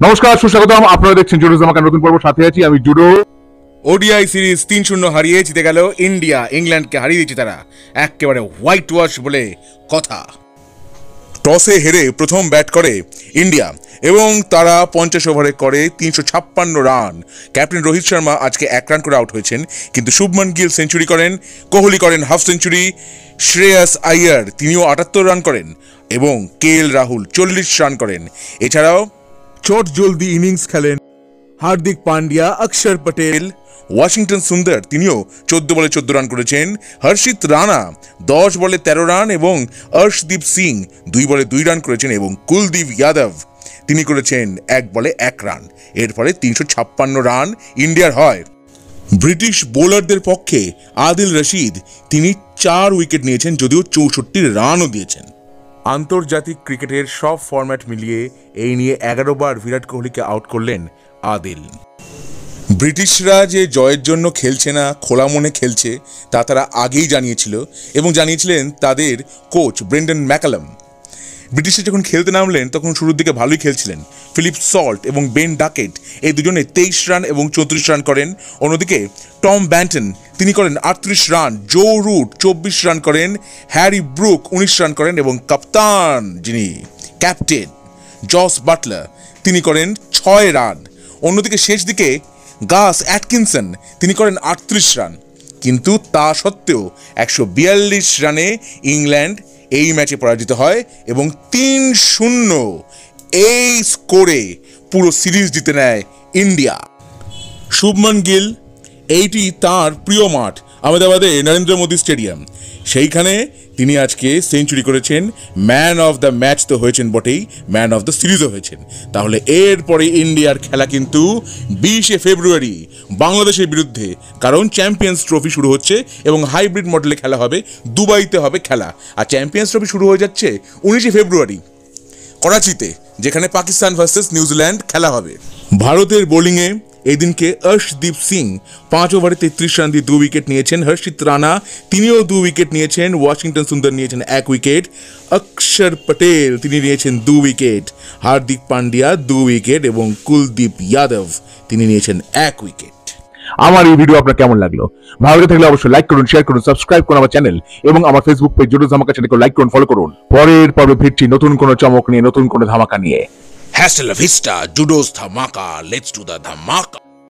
নমস্কার, সুস্বাগতম। আপনারা দেখছেন জুডো জামাকার নতুন পর্ব। সাথে আছি আমি জুডো। ওডিআই সিরিজ 3-0 হারিয়ে জিতে গেল ইন্ডিয়া। ইংল্যান্ডকে হারিয়ে দিয়েছে তারা, একেবারে হোয়াইট ওয়াশ বলে কথা। টসে হেরে প্রথম ব্যাট করে ইন্ডিয়া এবং তারা 50 ওভারে করে 356 রান। ক্যাপ্টেন রোহিত শর্মা আজকে 1 রান করে আউট হয়েছেন, কিন্তু শুভমান গিল সেঞ্চুরি করেন, কোহলি করেন হাফ সেঞ্চুরি, শ্রেয়াস আইয়ার তিনিও 78 রান করেন এবং কেএল রাহুল 40 রান করেন। এছাড়াও চট জলদি ইনিংস খেলেন হার্দিক পান্ডিয়া, অক্ষর পটেল, ওয়াশিংটন সুন্দর তিনিও 14 বলে 14 রান করেছেন, হর্ষিত রানা 10 বলে 13 রান এবং অর্শদীপ সিং 2 বলে 2 রান করেছেন এবং কুলদীপ যাদব তিনি করেছেন 1 বলে 1 রান। এর ফলে 356 রান ইন্ডিয়ার হয়। ব্রিটিশ বোলারদের পক্ষে আদিল রশিদ তিনি 4 উইকেট নিয়েছেন, যদিও 64 রানও দিয়েছেন। আন্তর্জাতিক ক্রিকেটের সব ফরম্যাট মিলিয়ে এই নিয়ে 11 বার বিরাট কোহলিকে আউট করলেন আদিল। ব্রিটিশরা যে জয়ের জন্য খেলছে না, খোলা মনে খেলছে, তা তারা আগেই জানিয়েছিল এবং জানিয়েছিলেন তাদের কোচ ব্রেন্ডন ম্যাকালাম। ব্রিটিশরা যখন খেলতে নামলেন তখন শুরুর দিকে ভালোই খেলছিলেন। ফিলিপ সল্ট এবং বেন ডাকেট এই দুজনে 23 রান এবং 34 রান করেন। অন্যদিকে টম ব্যান্টন তিনি করেন 38 রান, জো রুট 24 রান করেন, হ্যারি ব্রুক 19 রান করেন এবং কাপ্তান যিনি ক্যাপ্টেন জস বাটলার তিনি করেন 6 রান। অন্যদিকে শেষ দিকে গাস অ্যাটকিনসন তিনি করেন 38 রান। কিন্তু তা সত্ত্বেও 142 রানে ইংল্যান্ড এই ম্যাচে পরাজিত হয় এবং 3-0 এই স্কোরে পুরো সিরিজ জিতে নেয় ইন্ডিয়া। শুভমান গিল এইটি তার প্রিয় মাঠ আহমেদাবাদে নরেন্দ্র মোদী স্টেডিয়াম, সেইখানে তিনি আজকে সেঞ্চুরি করেছেন। ম্যান অফ দ্য ম্যাচ তো হয়েছেন বটেই, ম্যান অফ দ্য সিরিজও হয়েছেন। তাহলে এরপরে ইন্ডিয়ার খেলা কিন্তু 20 ফেব্রুয়ারি বাংলাদেশের বিরুদ্ধে, কারণ চ্যাম্পিয়ন্স ট্রফি শুরু হচ্ছে এবং হাইব্রিড মডেলে খেলা হবে, দুবাইতে হবে খেলা। আর চ্যাম্পিয়ন্স ট্রফি শুরু হয়ে যাচ্ছে 19 ফেব্রুয়ারি করাচিতে, যেখানে পাকিস্তান ভার্সেস নিউজিল্যান্ড খেলা হবে। ভারতের বোলিংয়ে এই দিনকে অর্শদীপ সিং 5 ওভারে 33 রান দিয়ে 2 উইকেট নিয়েছেন। হর্ষিত রানা তিনিও 2 উইকেট নিয়েছেন। ওয়াশিংটন সুন্দর নিয়েছেন 1 উইকেট। অক্ষর পটেল তিনি নিয়েছেন 2 উইকেট। হার্দিক পান্ডিয়া 2 উইকেট এবং কুলদীপ যাদব তিনি নিয়েছেন 1 উইকেট। আমার এই ভিডিও আপনার কেমন লাগলো? ভালো লাগে থাকলে অবশ্যই লাইক করুন, শেয়ার করুন, সাবস্ক্রাইব করুন আমার চ্যানেল এবং আমার ফেসবুক পেজ জুডো ধামাকা চ্যানেলকে লাইক করুন, ফলো করুন। পরের পর্বে ফিরছি নতুন কোনো চমক নিয়ে, নতুন কোনো ধামাকা নিয়ে। Hasta la vista, Judo's Dhamaka. Let's do the Dhamaka.